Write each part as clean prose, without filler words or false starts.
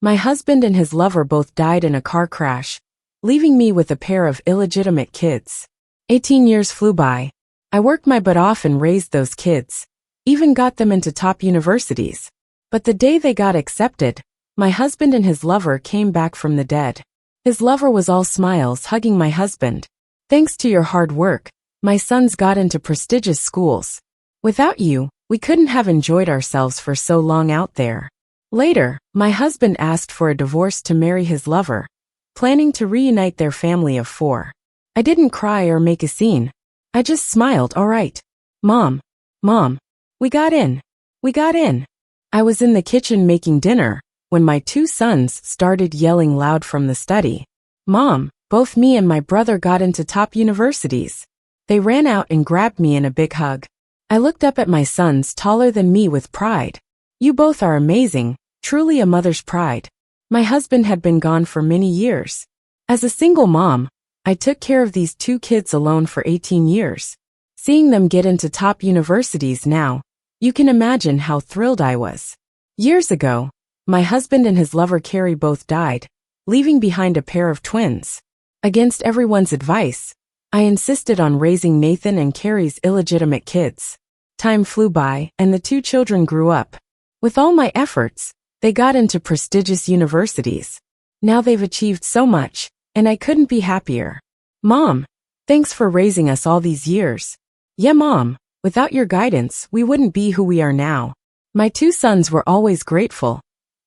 My husband and his lover both died in a car crash, leaving me with a pair of illegitimate kids. 18 years flew by. I worked my butt off and raised those kids, even got them into top universities. But the day they got accepted, my husband and his lover came back from the dead. His lover was all smiles, hugging my husband. Thanks to your hard work, my sons got into prestigious schools. Without you, we couldn't have enjoyed ourselves for so long out there. Later, my husband asked for a divorce to marry his lover, planning to reunite their family of 4. I didn't cry or make a scene. I just smiled. All right. Mom, we got in. I was in the kitchen making dinner when my 2 sons started yelling loud from the study. Mom, both me and my brother got into top universities. They ran out and grabbed me in a big hug. I looked up at my sons taller than me with pride. You both are amazing, truly a mother's pride. My husband had been gone for many years. As a single mom, I took care of these 2 kids alone for 18 years. Seeing them get into top universities now, you can imagine how thrilled I was. Years ago, my husband and his lover Carrie both died, leaving behind a pair of twins. Against everyone's advice, I insisted on raising Nathan and Carrie's illegitimate kids. Time flew by, and the 2 children grew up. With all my efforts, they got into prestigious universities. Now they've achieved so much, and I couldn't be happier. Mom, thanks for raising us all these years. Yeah, Mom, without your guidance, we wouldn't be who we are now. My 2 sons were always grateful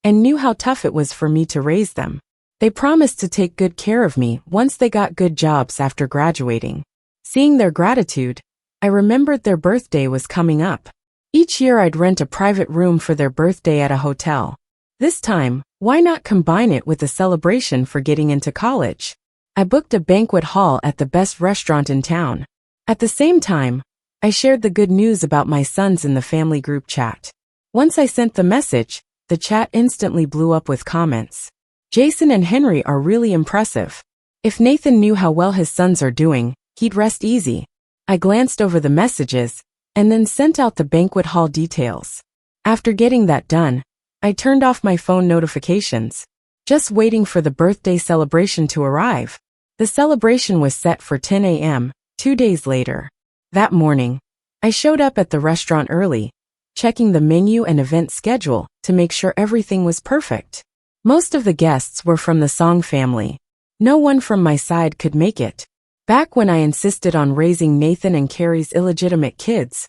and knew how tough it was for me to raise them. They promised to take good care of me once they got good jobs after graduating. Seeing their gratitude, I remembered their birthday was coming up. Each year I'd rent a private room for their birthday at a hotel. This time, why not combine it with a celebration for getting into college? I booked a banquet hall at the best restaurant in town. At the same time, I shared the good news about my sons in the family group chat. Once I sent the message, the chat instantly blew up with comments. Jason and Henry are really impressive. If Nathan knew how well his sons are doing, he'd rest easy. I glanced over the messages, and then sent out the banquet hall details. After getting that done, I turned off my phone notifications, just waiting for the birthday celebration to arrive. The celebration was set for 10 a.m., 2 days later. That morning, I showed up at the restaurant early, checking the menu and event schedule to make sure everything was perfect. Most of the guests were from the Song family. No one from my side could make it. Back when I insisted on raising Nathan and Carrie's illegitimate kids,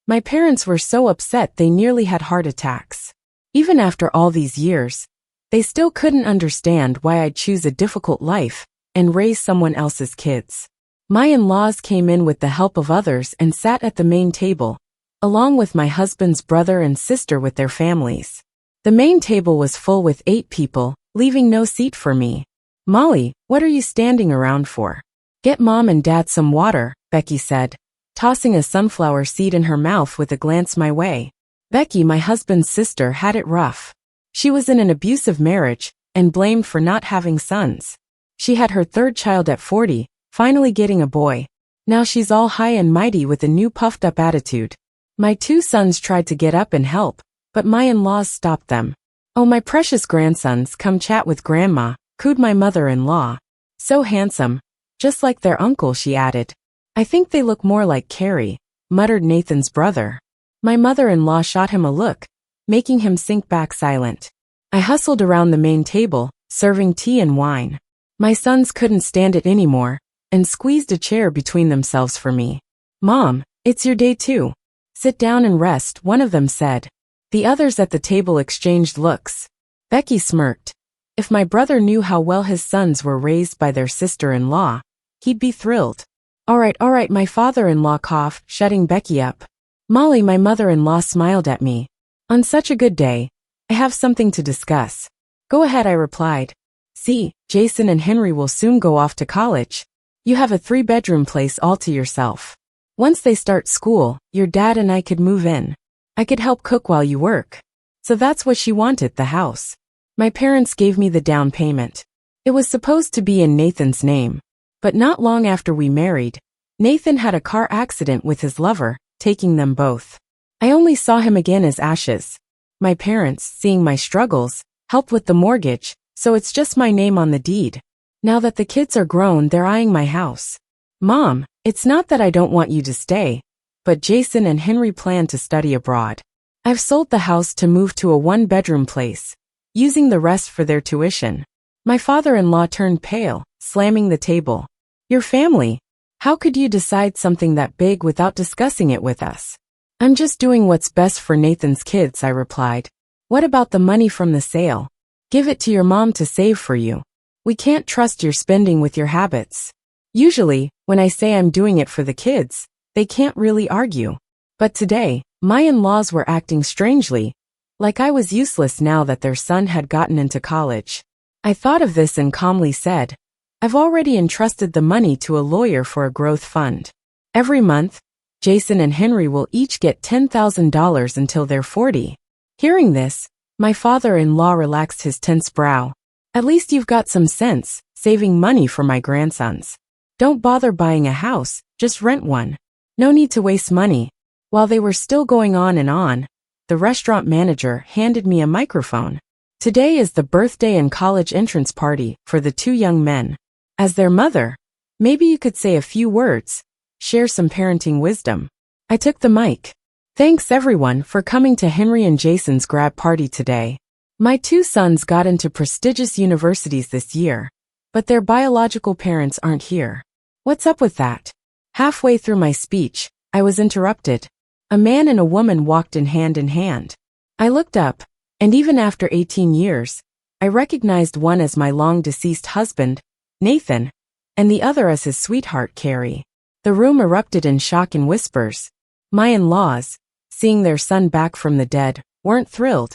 my parents were so upset they nearly had heart attacks. Even after all these years, they still couldn't understand why I'd choose a difficult life and raise someone else's kids. My in-laws came in with the help of others and sat at the main table, along with my husband's brother and sister with their families. The main table was full with 8 people, leaving no seat for me. Molly, what are you standing around for? Get Mom and Dad some water, Becky said, tossing a sunflower seed in her mouth with a glance my way. Becky, my husband's sister, had it rough. She was in an abusive marriage and blamed for not having sons. She had her 3rd child at 40, finally getting a boy. Now she's all high and mighty with a new puffed-up attitude. My 2 sons tried to get up and help, but my in-laws stopped them. Oh, my precious grandsons, come chat with Grandma, cooed my mother-in-law. So handsome, just like their uncle, she added. I think they look more like Carrie, muttered Nathan's brother. My mother-in-law shot him a look, making him sink back silent. I hustled around the main table, serving tea and wine. My sons couldn't stand it anymore, and squeezed a chair between themselves for me. Mom, it's your day too. Sit down and rest, one of them said. The others at the table exchanged looks. Becky smirked. If my brother knew how well his sons were raised by their sister-in-law, he'd be thrilled. All right, my father-in-law coughed, shutting Becky up. Molly, my mother-in-law, smiled at me. On such a good day, I have something to discuss. Go ahead, I replied. See, Jason and Henry will soon go off to college. You have a 3-bedroom place all to yourself. Once they start school, your dad and I could move in. I could help cook while you work. So that's what she wanted, the house. My parents gave me the down payment. It was supposed to be in Nathan's name. But not long after we married, Nathan had a car accident with his lover, taking them both. I only saw him again as ashes. My parents, seeing my struggles, help with the mortgage, so it's just my name on the deed. Now that the kids are grown, they're eyeing my house. Mom, it's not that I don't want you to stay, but Jason and Henry plan to study abroad. I've sold the house to move to a one-bedroom place, using the rest for their tuition. My father-in-law turned pale, slamming the table. Your family? How could you decide something that big without discussing it with us? I'm just doing what's best for Nathan's kids, I replied. What about the money from the sale? Give it to your mom to save for you. We can't trust your spending with your habits. Usually, when I say I'm doing it for the kids, they can't really argue. But today, my in-laws were acting strangely, like I was useless now that their son had gotten into college. I thought of this and calmly said, I've already entrusted the money to a lawyer for a growth fund. Every month, Jason and Henry will each get $10,000 until they're 40. Hearing this, my father-in-law relaxed his tense brow. At least you've got some sense, saving money for my grandsons. Don't bother buying a house, just rent one. No need to waste money. While they were still going on and on, the restaurant manager handed me a microphone. Today is the birthday and college entrance party for the two young men. As their mother, maybe you could say a few words, share some parenting wisdom. I took the mic. Thanks everyone for coming to Henry and Jason's grad party today. My two sons got into prestigious universities this year, but their biological parents aren't here. What's up with that? Halfway through my speech, I was interrupted. A man and a woman walked in hand. I looked up, and even after 18 years, I recognized one as my long-deceased husband, Nathan, and the other as his sweetheart, Carrie. The room erupted in shock and whispers. My in-laws, seeing their son back from the dead, weren't thrilled.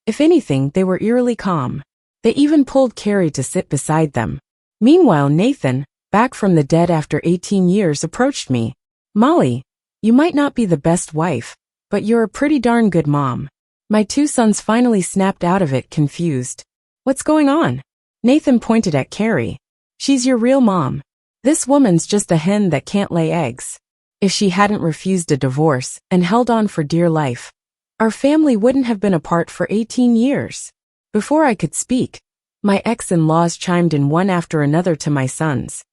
If anything, they were eerily calm. They even pulled Carrie to sit beside them. Meanwhile, Nathan, back from the dead after 18 years, approached me. Molly, you might not be the best wife, but you're a pretty darn good mom. My two sons finally snapped out of it, confused. What's going on? Nathan pointed at Carrie. She's your real mom. This woman's just a hen that can't lay eggs. If she hadn't refused a divorce and held on for dear life, our family wouldn't have been apart for 18 years. Before I could speak, my ex-in-laws chimed in one after another to my sons.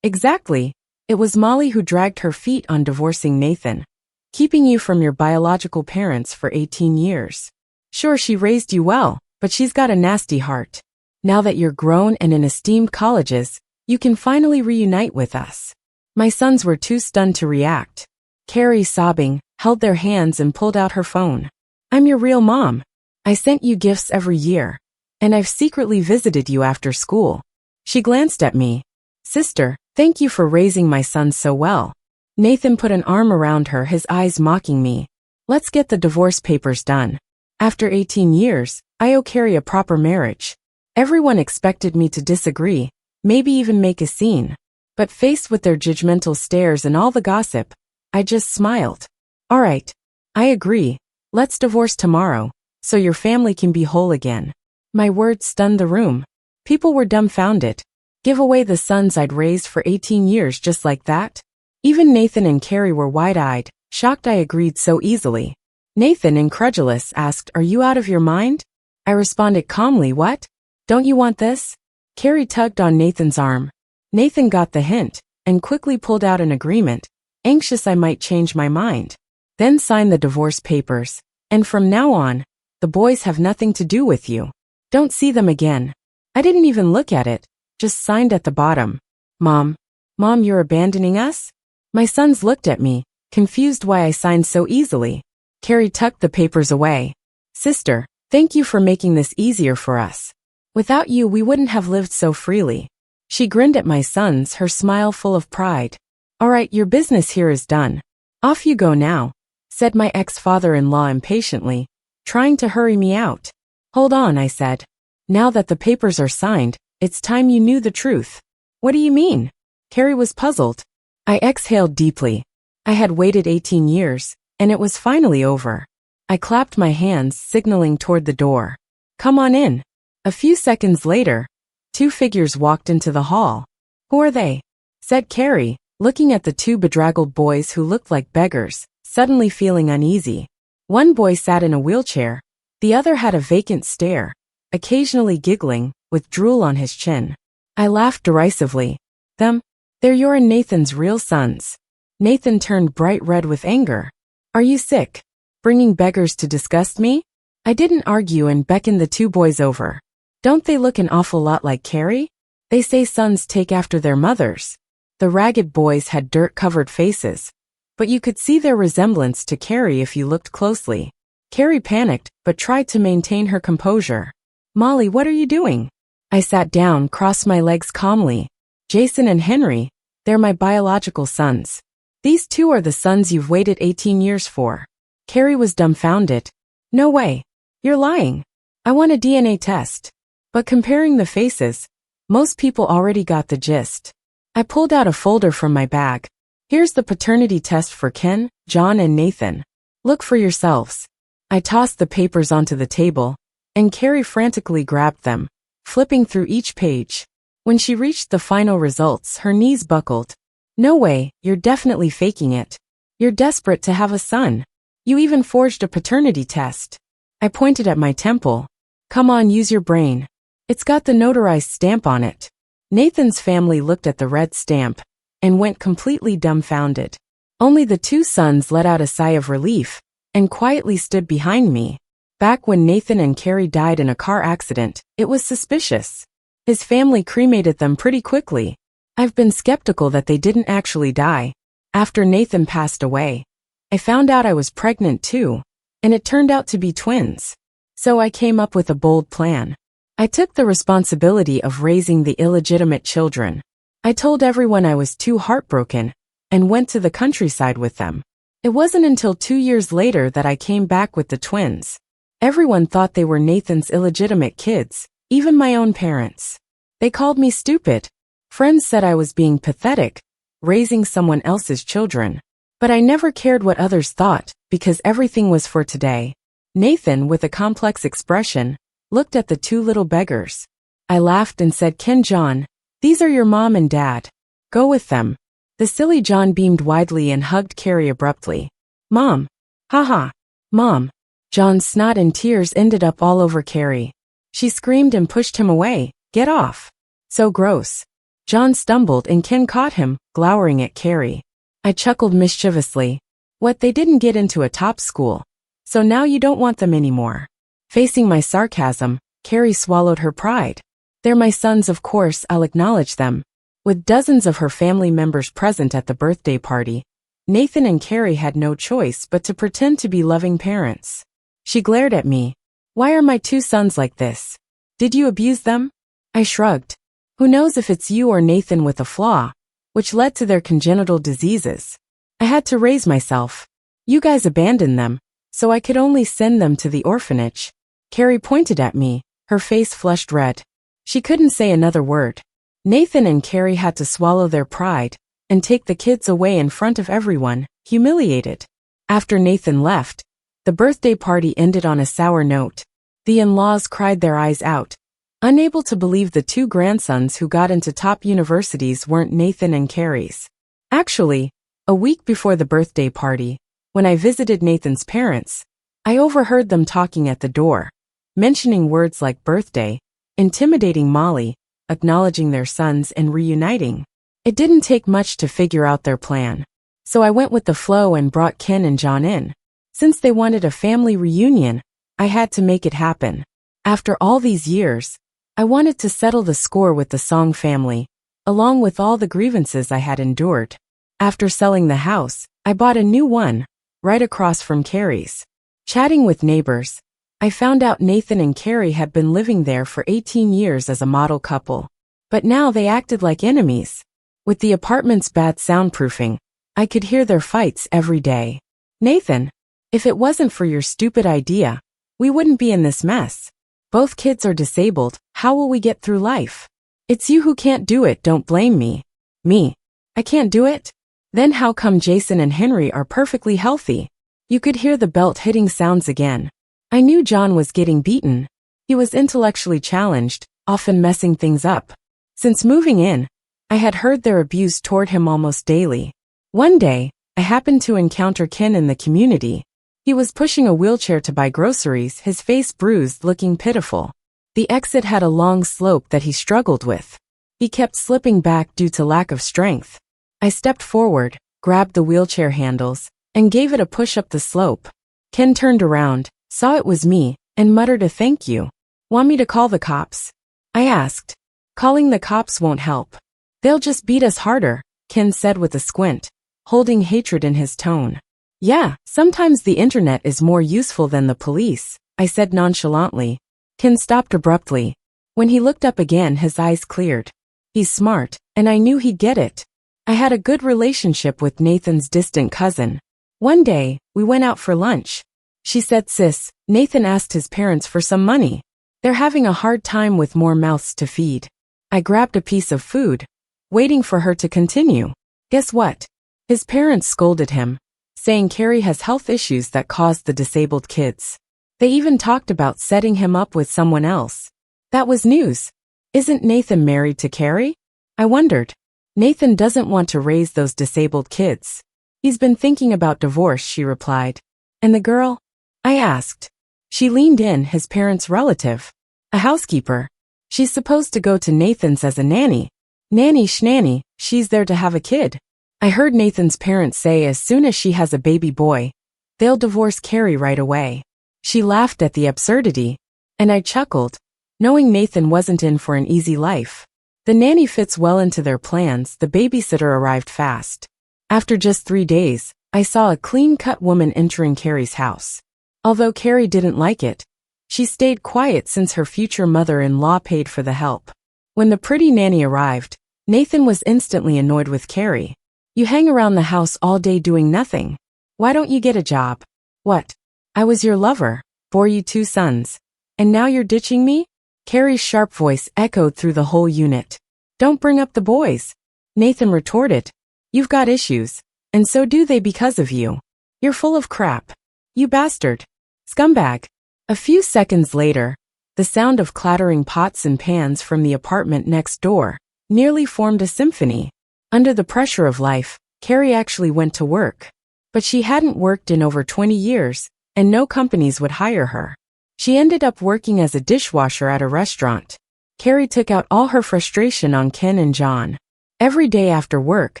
Exactly. It was Molly who dragged her feet on divorcing Nathan, keeping you from your biological parents for 18 years. Sure, she raised you well, but she's got a nasty heart. Now that you're grown and in esteemed colleges, you can finally reunite with us. My sons were too stunned to react. Carrie, sobbing, held their hands and pulled out her phone. I'm your real mom. I sent you gifts every year, and I've secretly visited you after school. She glanced at me. Sister, thank you for raising my sons so well. Nathan put an arm around her, his eyes mocking me. Let's get the divorce papers done. After 18 years, I owe Carrie a proper marriage. Everyone expected me to disagree, maybe even make a scene. But faced with their judgmental stares and all the gossip, I just smiled. All right, I agree. Let's divorce tomorrow, so your family can be whole again. My words stunned the room. People were dumbfounded. Give away the sons I'd raised for 18 years just like that? Even Nathan and Carrie were wide-eyed, shocked I agreed so easily. Nathan, incredulous, asked, Are you out of your mind? I responded calmly, What? Don't you want this? Carrie tugged on Nathan's arm. Nathan got the hint, and quickly pulled out an agreement, anxious I might change my mind. Then signed the divorce papers, and from now on, the boys have nothing to do with you. Don't see them again. I didn't even look at it, just signed at the bottom. Mom, you're abandoning us? My sons looked at me, confused why I signed so easily. Carrie tucked the papers away. Sister, thank you for making this easier for us. Without you, we wouldn't have lived so freely. She grinned at my sons, her smile full of pride. All right, your business here is done. Off you go now, said my ex-father-in-law impatiently, trying to hurry me out. Hold on, I said. Now that the papers are signed, it's time you knew the truth. What do you mean? Carrie was puzzled. I exhaled deeply. I had waited 18 years, and it was finally over. I clapped my hands, signaling toward the door. Come on in. A few seconds later, two figures walked into the hall. Who are they? Said Carrie, looking at the two bedraggled boys who looked like beggars, suddenly feeling uneasy. One boy sat in a wheelchair, the other had a vacant stare, occasionally giggling, with drool on his chin. I laughed derisively. Them? They're your and Nathan's real sons. Nathan turned bright red with anger. Are you sick? Bringing beggars to disgust me? I didn't argue and beckoned the two boys over. Don't they look an awful lot like Carrie? They say sons take after their mothers. The ragged boys had dirt-covered faces, but you could see their resemblance to Carrie if you looked closely. Carrie panicked, but tried to maintain her composure. Molly, what are you doing? I sat down, crossed my legs calmly. Jason and Henry, they're my biological sons. These two are the sons you've waited 18 years for. Carrie was dumbfounded. No way. You're lying. I want a DNA test. But comparing the faces, most people already got the gist. I pulled out a folder from my bag. Here's the paternity test for Ken, John, and Nathan. Look for yourselves. I tossed the papers onto the table, and Carrie frantically grabbed them, flipping through each page. When she reached the final results, her knees buckled. No way, you're definitely faking it. You're desperate to have a son. You even forged a paternity test. I pointed at my temple. Come on, use your brain. It's got the notarized stamp on it. Nathan's family looked at the red stamp and went completely dumbfounded. Only the two sons let out a sigh of relief and quietly stood behind me. Back when Nathan and Carrie died in a car accident, it was suspicious. His family cremated them pretty quickly. I've been skeptical that they didn't actually die. After Nathan passed away, I found out I was pregnant too, and it turned out to be twins. So I came up with a bold plan. I took the responsibility of raising the illegitimate children. I told everyone I was too heartbroken and went to the countryside with them. It wasn't until 2 years later that I came back with the twins. Everyone thought they were Nathan's illegitimate kids, even my own parents. They called me stupid. Friends said I was being pathetic, raising someone else's children. But I never cared what others thought, because everything was for today. Nathan, with a complex expression, looked at the two little beggars. I laughed and said, Ken, John, these are your mom and dad. Go with them. The silly John beamed widely and hugged Carrie abruptly. Mom. Haha. Mom. John's snot and tears ended up all over Carrie. She screamed and pushed him away. Get off. So gross. John stumbled and Ken caught him, glowering at Carrie. I chuckled mischievously. What, they didn't get into a top school. So now you don't want them anymore. Facing my sarcasm, Carrie swallowed her pride. They're my sons, of course, I'll acknowledge them. With dozens of her family members present at the birthday party, Nathan and Carrie had no choice but to pretend to be loving parents. She glared at me. Why are my two sons like this? Did you abuse them? I shrugged. Who knows if it's you or Nathan with a flaw, which led to their congenital diseases. I had to raise myself. You guys abandoned them, so I could only send them to the orphanage. Carrie pointed at me, her face flushed red. She couldn't say another word. Nathan and Carrie had to swallow their pride and take the kids away in front of everyone, humiliated. After Nathan left, the birthday party ended on a sour note. The in-laws cried their eyes out, unable to believe the two grandsons who got into top universities weren't Nathan and Carrie's. Actually, a week before the birthday party, when I visited Nathan's parents, I overheard them talking at the door, mentioning words like birthday, intimidating Molly, acknowledging their sons, and reuniting. It didn't take much to figure out their plan. So I went with the flow and brought Ken and John in. Since they wanted a family reunion, I had to make it happen. After all these years, I wanted to settle the score with the Song family, along with all the grievances I had endured. After selling the house, I bought a new one, right across from Carrie's. Chatting with neighbors, I found out Nathan and Carrie had been living there for 18 years as a model couple. But now they acted like enemies. With the apartment's bad soundproofing, I could hear their fights every day. Nathan, if it wasn't for your stupid idea, we wouldn't be in this mess. Both kids are disabled, how will we get through life? It's you who can't do it, don't blame me. Me? I can't do it? Then how come Jason and Henry are perfectly healthy? You could hear the belt hitting sounds again. I knew John was getting beaten. He was intellectually challenged, often messing things up. Since moving in, I had heard their abuse toward him almost daily. One day, I happened to encounter Ken in the community. He was pushing a wheelchair to buy groceries, his face bruised, looking pitiful. The exit had a long slope that he struggled with. He kept slipping back due to lack of strength. I stepped forward, grabbed the wheelchair handles, and gave it a push up the slope. Ken turned around, saw it was me, and muttered a thank you. Want me to call the cops? I asked. Calling the cops won't help. They'll just beat us harder, Ken said with a squint, holding hatred in his tone. Yeah, sometimes the internet is more useful than the police, I said nonchalantly. Ken stopped abruptly. When he looked up again, his eyes cleared. He's smart, and I knew he'd get it. I had a good relationship with Nathan's distant cousin. One day, we went out for lunch. She said, "Sis, Nathan asked his parents for some money. They're having a hard time with more mouths to feed." I grabbed a piece of food, waiting for her to continue. Guess what? His parents scolded him, saying Carrie has health issues that caused the disabled kids. They even talked about setting him up with someone else. That was news. Isn't Nathan married to Carrie? I wondered. Nathan doesn't want to raise those disabled kids. He's been thinking about divorce, she replied. And the girl? I asked. She leaned in, his parents' relative. A housekeeper. She's supposed to go to Nathan's as a nanny. Nanny schnanny, she's there to have a kid. I heard Nathan's parents say as soon as she has a baby boy, they'll divorce Carrie right away. She laughed at the absurdity, and I chuckled, knowing Nathan wasn't in for an easy life. The nanny fits well into their plans. The babysitter arrived fast. After just 3 days, I saw a clean-cut woman entering Carrie's house. Although Carrie didn't like it, she stayed quiet since her future mother-in-law paid for the help. When the pretty nanny arrived, Nathan was instantly annoyed with Carrie. You hang around the house all day doing nothing. Why don't you get a job? What? I was your lover, bore you 2 sons. And now you're ditching me? Carrie's sharp voice echoed through the whole unit. Don't bring up the boys. Nathan retorted. You've got issues, and so do they because of you. You're full of crap. You bastard. Scumbag. A few seconds later, the sound of clattering pots and pans from the apartment next door nearly formed a symphony. Under the pressure of life, Carrie actually went to work. But she hadn't worked in over 20 years, and no companies would hire her. She ended up working as a dishwasher at a restaurant. Carrie took out all her frustration on Ken and John. Every day after work,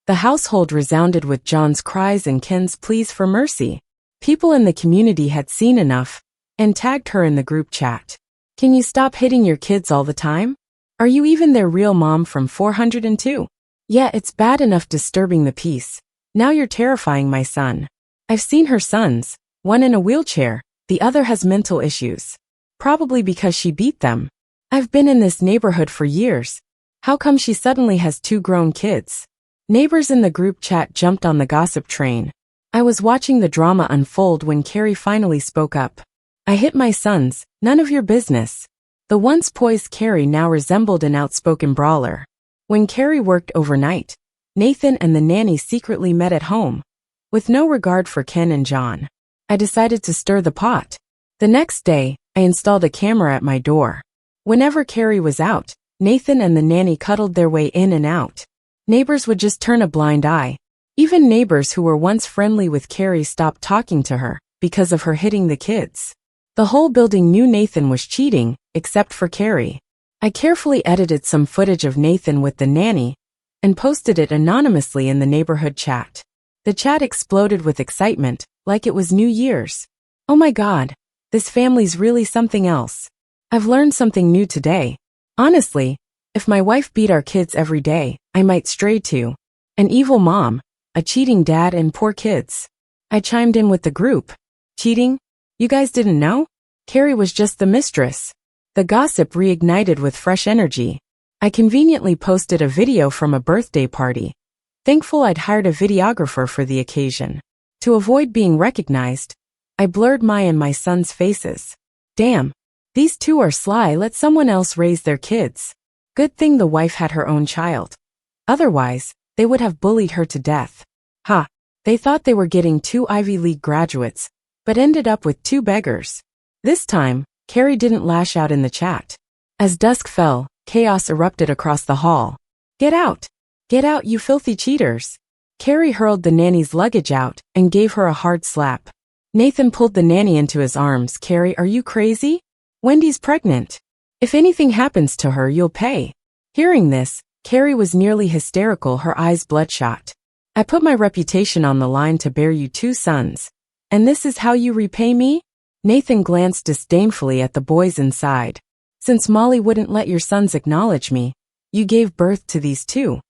the household resounded with John's cries and Ken's pleas for mercy. People in the community had seen enough, and tagged her in the group chat. Can you stop hitting your kids all the time? Are you even their real mom from 402? Yeah, it's bad enough disturbing the peace. Now you're terrifying my son. I've seen her sons, one in a wheelchair, the other has mental issues. Probably because she beat them. I've been in this neighborhood for years. How come she suddenly has 2 grown kids? Neighbors in the group chat jumped on the gossip train. I was watching the drama unfold when Carrie finally spoke up. I hit my sons, none of your business. The once poised Carrie now resembled an outspoken brawler. When Carrie worked overnight, Nathan and the nanny secretly met at home. With no regard for Ken and John, I decided to stir the pot. The next day, I installed a camera at my door. Whenever Carrie was out, Nathan and the nanny cuddled their way in and out. Neighbors would just turn a blind eye. Even neighbors who were once friendly with Carrie stopped talking to her because of her hitting the kids. The whole building knew Nathan was cheating, except for Carrie. I carefully edited some footage of Nathan with the nanny and posted it anonymously in the neighborhood chat. The chat exploded with excitement, like it was New Year's. Oh my God, this family's really something else. I've learned something new today. Honestly, if my wife beat our kids every day, I might stray to an evil mom, a cheating dad, and poor kids. I chimed in with the group. Cheating? You guys didn't know? Carrie was just the mistress. The gossip reignited with fresh energy. I conveniently posted a video from a birthday party. Thankful I'd hired a videographer for the occasion. To avoid being recognized, I blurred my and my son's faces. Damn, these 2 are sly. Let someone else raise their kids. Good thing the wife had her own child. Otherwise, they would have bullied her to death. Ha, they thought they were getting 2 Ivy League graduates, but ended up with 2 beggars. This time, Carrie didn't lash out in the chat. As dusk fell, chaos erupted across the hall. Get out! Get out, you filthy cheaters! Carrie hurled the nanny's luggage out and gave her a hard slap. Nathan pulled the nanny into his arms. Carrie, are you crazy? Wendy's pregnant. If anything happens to her, you'll pay. Hearing this, Carrie was nearly hysterical, her eyes bloodshot. I put my reputation on the line to bear you 2 sons. And this is how you repay me? Nathan glanced disdainfully at the boys inside. Since Molly wouldn't let your sons acknowledge me, you gave birth to these 2.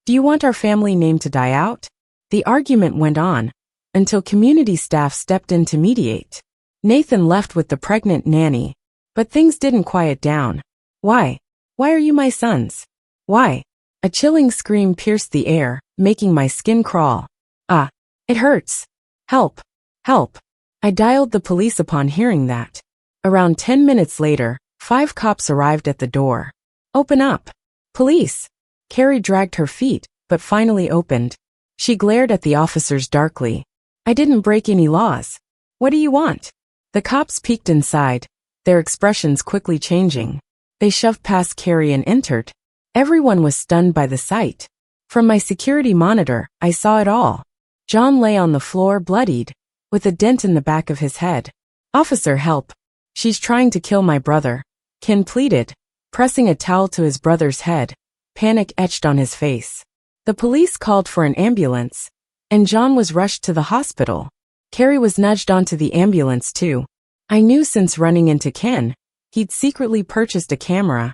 Do you want our family name to die out? The argument went on, until community staff stepped in to mediate. Nathan left with the pregnant nanny, but things didn't quiet down. Why? Why are you my sons? Why? A chilling scream pierced the air, making my skin crawl. Ah, it hurts. Help. Help. I dialed the police upon hearing that. Around 10 minutes later, 5 cops arrived at the door. Open up. Police. Carrie dragged her feet, but finally opened. She glared at the officers darkly. I didn't break any laws. What do you want? The cops peeked inside, their expressions quickly changing. They shoved past Carrie and entered. Everyone was stunned by the sight. From my security monitor, I saw it all. John lay on the floor bloodied, with a dent in the back of his head. Officer, help. She's trying to kill my brother, Ken pleaded, pressing a towel to his brother's head, panic etched on his face. The police called for an ambulance, and John was rushed to the hospital. Carrie was nudged onto the ambulance too. I knew since running into Ken, he'd secretly purchased a camera,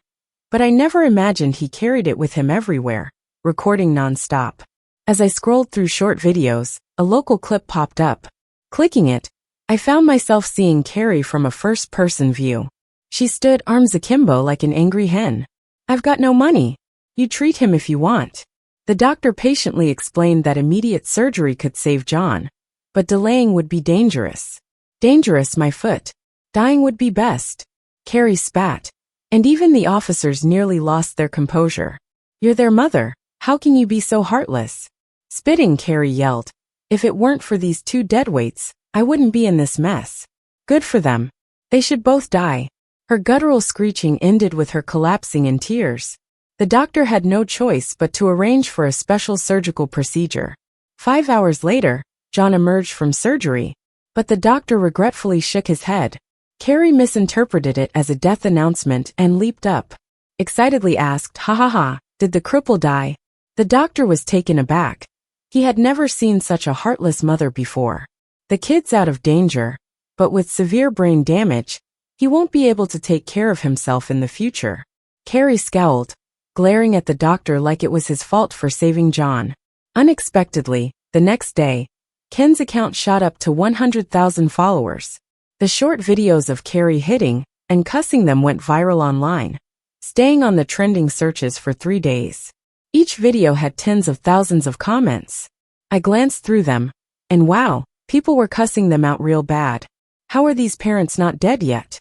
but I never imagined he carried it with him everywhere, recording non-stop. As I scrolled through short videos, a local clip popped up. Clicking it, I found myself seeing Carrie from a first-person view. She stood arms akimbo like an angry hen. I've got no money. You treat him if you want. The doctor patiently explained that immediate surgery could save John, but delaying would be dangerous. Dangerous, my foot. Dying would be best. Carrie spat, and even the officers nearly lost their composure. You're their mother. How can you be so heartless? Spitting, Carrie yelled. If it weren't for these 2 deadweights, I wouldn't be in this mess. Good for them. They should both die. Her guttural screeching ended with her collapsing in tears. The doctor had no choice but to arrange for a special surgical procedure. 5 hours later, John emerged from surgery, but the doctor regretfully shook his head. Carrie misinterpreted it as a death announcement and leaped up. Excitedly asked, "Ha ha ha, did the cripple die?" The doctor was taken aback. He had never seen such a heartless mother before. The kid's out of danger, but with severe brain damage, he won't be able to take care of himself in the future. Carrie scowled, glaring at the doctor like it was his fault for saving John. Unexpectedly, the next day, Ken's account shot up to 100,000 followers. The short videos of Carrie hitting and cussing them went viral online, staying on the trending searches for 3 days. Each video had tens of thousands of comments. I glanced through them, and wow, people were cussing them out real bad. How are these parents not dead yet?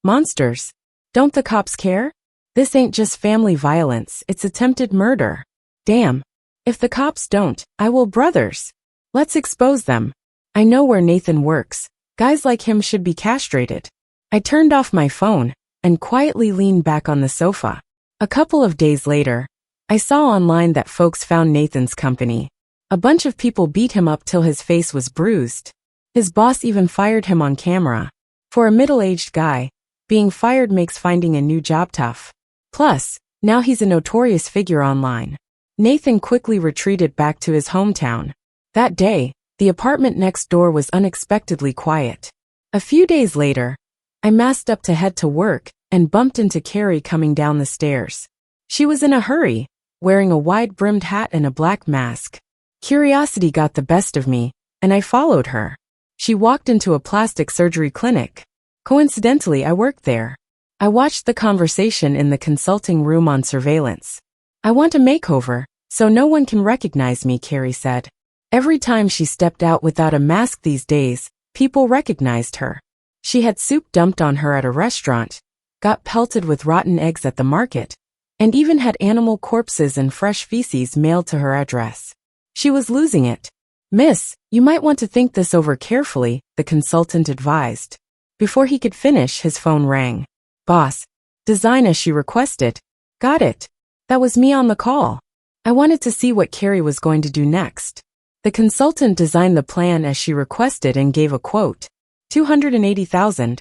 Monsters. Don't the cops care? This ain't just family violence, it's attempted murder. Damn. If the cops don't, I will, brothers. Let's expose them. I know where Nathan works. Guys like him should be castrated. I turned off my phone and quietly leaned back on the sofa. A couple of days later, I saw online that folks found Nathan's company. A bunch of people beat him up till his face was bruised. His boss even fired him on camera. For a middle-aged guy, being fired makes finding a new job tough. Plus, now he's a notorious figure online. Nathan quickly retreated back to his hometown. That day, the apartment next door was unexpectedly quiet. A few days later, I masked up to head to work and bumped into Carrie coming down the stairs. She was in a hurry, wearing a wide-brimmed hat and a black mask. Curiosity got the best of me, and I followed her. She walked into a plastic surgery clinic. Coincidentally, I worked there. I watched the conversation in the consulting room on surveillance. I want a makeover, so no one can recognize me, Carrie said. Every time she stepped out without a mask these days, people recognized her. She had soup dumped on her at a restaurant, got pelted with rotten eggs at the market, and even had animal corpses and fresh feces mailed to her address. She was losing it. Miss, you might want to think this over carefully, the consultant advised. Before he could finish, his phone rang. Boss. Design as she requested. Got it. That was me on the call. I wanted to see what Carrie was going to do next. The consultant designed the plan as she requested and gave a quote. 280,000.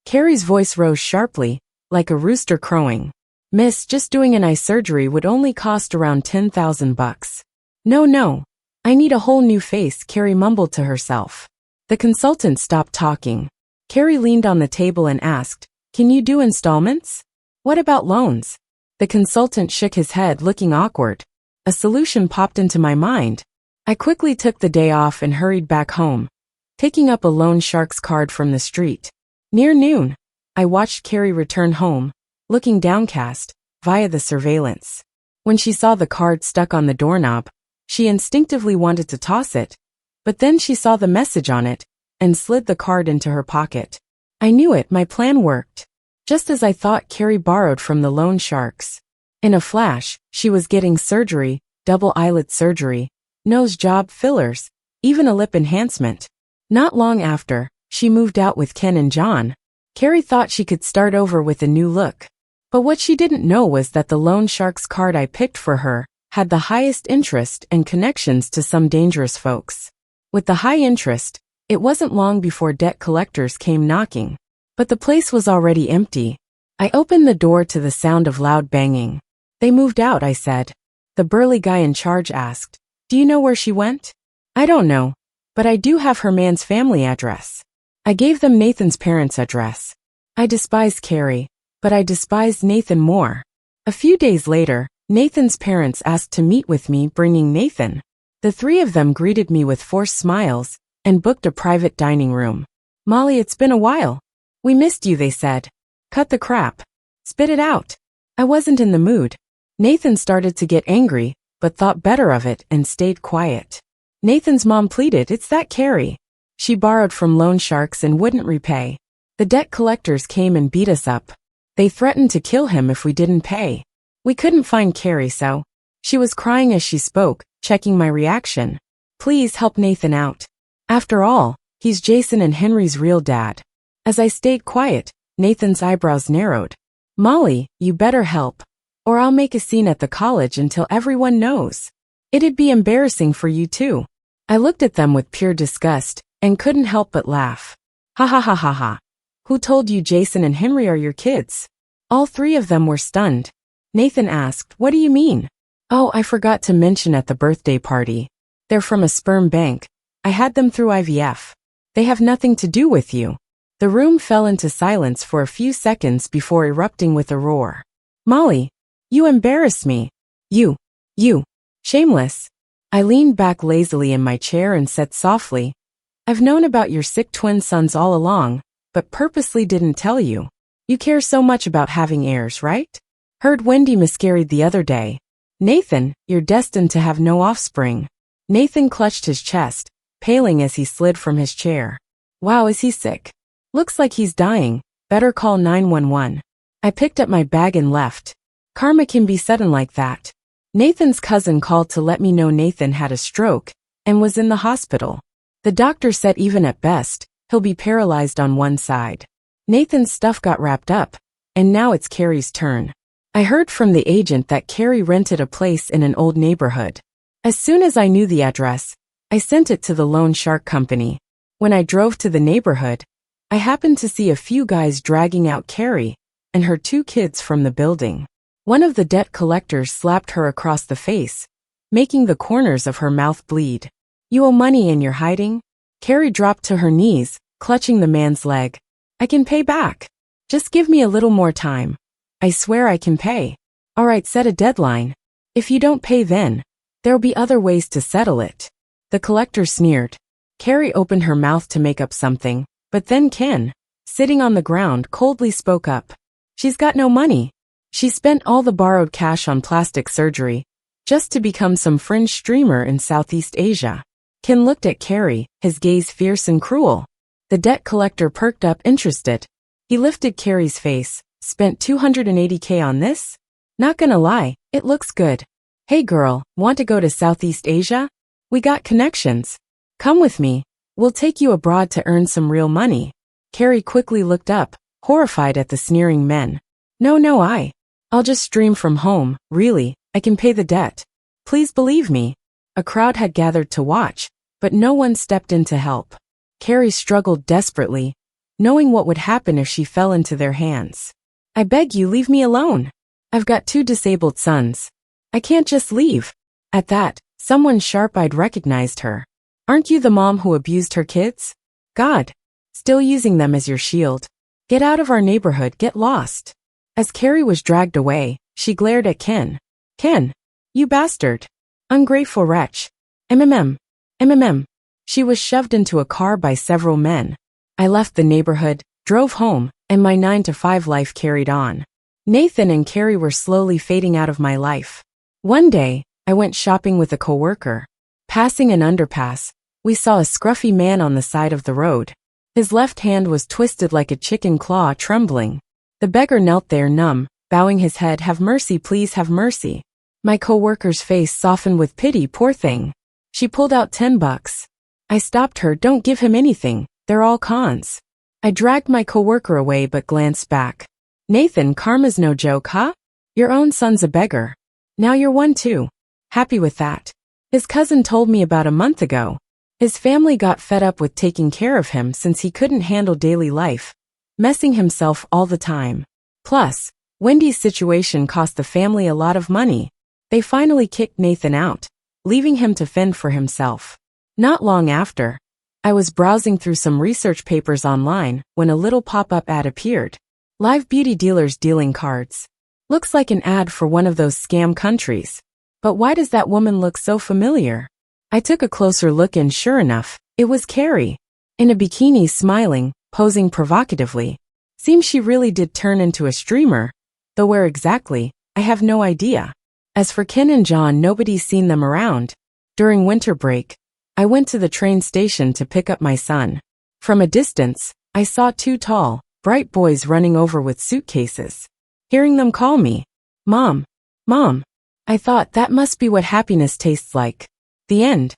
Carrie's voice rose sharply, like a rooster crowing. Miss, just doing an eye surgery would only cost around 10,000 bucks. No. I need a whole new face, Carrie mumbled to herself. The consultant stopped talking. Carrie leaned on the table and asked, "Can you do installments? What about loans?" The consultant shook his head, looking awkward. A solution popped into my mind. I quickly took the day off and hurried back home, picking up a loan shark's card from the street. Near noon, I watched Carrie return home, looking downcast, via the surveillance. When she saw the card stuck on the doorknob, she instinctively wanted to toss it, but then she saw the message on it, and slid the card into her pocket. I knew it, my plan worked. Just as I thought, Carrie borrowed from the loan sharks. In a flash, she was getting surgery, double eyelid surgery, nose job, fillers, even a lip enhancement. Not long after, she moved out with Ken and John. Carrie thought she could start over with a new look. But what she didn't know was that the loan shark's card I picked for her had the highest interest and connections to some dangerous folks. With the high interest, it wasn't long before debt collectors came knocking. But the place was already empty. I opened the door to the sound of loud banging. "They moved out," I said. The burly guy in charge asked, "Do you know where she went?" "I don't know, but I do have her man's family address." I gave them Nathan's parents' address. I despised Carrie, but I despised Nathan more. A few days later, Nathan's parents asked to meet with me, bringing Nathan. The three of them greeted me with forced smiles and booked a private dining room. "Molly, it's been a while. We missed you," they said. "Cut the crap. Spit it out." I wasn't in the mood. Nathan started to get angry, but thought better of it and stayed quiet. Nathan's mom pleaded, "It's that Carrie. She borrowed from loan sharks and wouldn't repay. The debt collectors came and beat us up. They threatened to kill him if we didn't pay. We couldn't find Carrie, so..." She was crying as she spoke, checking my reaction. "Please help Nathan out. After all, he's Jason and Henry's real dad." As I stayed quiet, Nathan's eyebrows narrowed. "Molly, you better help, or I'll make a scene at the college until everyone knows. It'd be embarrassing for you too." I looked at them with pure disgust and couldn't help but laugh. "Ha ha ha ha ha. Who told you Jason and Henry are your kids?" All three of them were stunned. Nathan asked, "What do you mean?" "Oh, I forgot to mention at the birthday party. They're from a sperm bank. I had them through IVF. They have nothing to do with you." The room fell into silence for a few seconds before erupting with a roar. "Molly, you embarrass me. You. Shameless." I leaned back lazily in my chair and said softly, "I've known about your sick twin sons all along, but purposely didn't tell you. You care so much about having heirs, right? Heard Wendy miscarried the other day. Nathan, you're destined to have no offspring." Nathan clutched his chest, paling as he slid from his chair. "Wow, is he sick? Looks like he's dying. Better call 911. I picked up my bag and left. Karma can be sudden like that. Nathan's cousin called to let me know Nathan had a stroke and was in the hospital. The doctor said even at best, he'll be paralyzed on one side. Nathan's stuff got wrapped up, and now it's Carrie's turn. I heard from the agent that Carrie rented a place in an old neighborhood. As soon as I knew the address, I sent it to the loan shark company. When I drove to the neighborhood, I happened to see a few guys dragging out Carrie and her two kids from the building. One of the debt collectors slapped her across the face, making the corners of her mouth bleed. "You owe money and you're hiding?" Carrie dropped to her knees, clutching the man's leg. "I can pay back. Just give me a little more time. I swear I can pay." "All right, set a deadline. If you don't pay then, there'll be other ways to settle it." The collector sneered. Carrie opened her mouth to make up something, but then Ken, sitting on the ground, coldly spoke up. "She's got no money. She spent all the borrowed cash on plastic surgery, just to become some fringe streamer in Southeast Asia." Ken looked at Carrie, his gaze fierce and cruel. The debt collector perked up, interested. He lifted Carrie's face. "Spent $280K on this? Not gonna lie, it looks good. Hey girl, want to go to Southeast Asia? We got connections. Come with me. We'll take you abroad to earn some real money." Carrie quickly looked up, horrified at the sneering men. No, I'll just stream from home, really, I can pay the debt. Please believe me." A crowd had gathered to watch, but no one stepped in to help. Carrie struggled desperately, knowing what would happen if she fell into their hands. I beg you, leave me alone. I've got 2 disabled sons. I can't just leave. At that, someone sharp-eyed recognized her. Aren't you the mom who abused her kids? God. Still using them as your shield. Get out of our neighborhood, get lost. As Carrie was dragged away, she glared at Ken. Ken. You bastard. Ungrateful wretch. MMM. MMM. She was shoved into a car by several men. I left the neighborhood, drove home, and my 9-to-5 life carried on. Nathan and Carrie were slowly fading out of my life. One day, I went shopping with a coworker. Passing an underpass, we saw a scruffy man on the side of the road. His left hand was twisted like a chicken claw, trembling. The beggar knelt there numb, bowing his head. Have mercy, please have mercy. My coworker's face softened with pity. Poor thing. She pulled out $10. I stopped her. Don't give him anything. They're all cons. I dragged my coworker away but glanced back. Nathan, karma's no joke, huh? Your own son's a beggar. Now you're one too. Happy with that. His cousin told me about a month ago. His family got fed up with taking care of him since he couldn't handle daily life, messing himself all the time. Plus, Wendy's situation cost the family a lot of money. They finally kicked Nathan out, leaving him to fend for himself. Not long after, I was browsing through some research papers online when a little pop-up ad appeared. Live beauty dealers dealing cards. Looks like an ad for one of those scam countries. But why does that woman look so familiar? I took a closer look and sure enough, it was Carrie. In a bikini, smiling, posing provocatively. Seems she really did turn into a streamer, though where exactly, I have no idea. As for Ken and John, nobody's seen them around. During winter break, I went to the train station to pick up my son. From a distance, I saw 2 tall, bright boys running over with suitcases. Hearing them call me, Mom, Mom, I thought that must be what happiness tastes like. The end.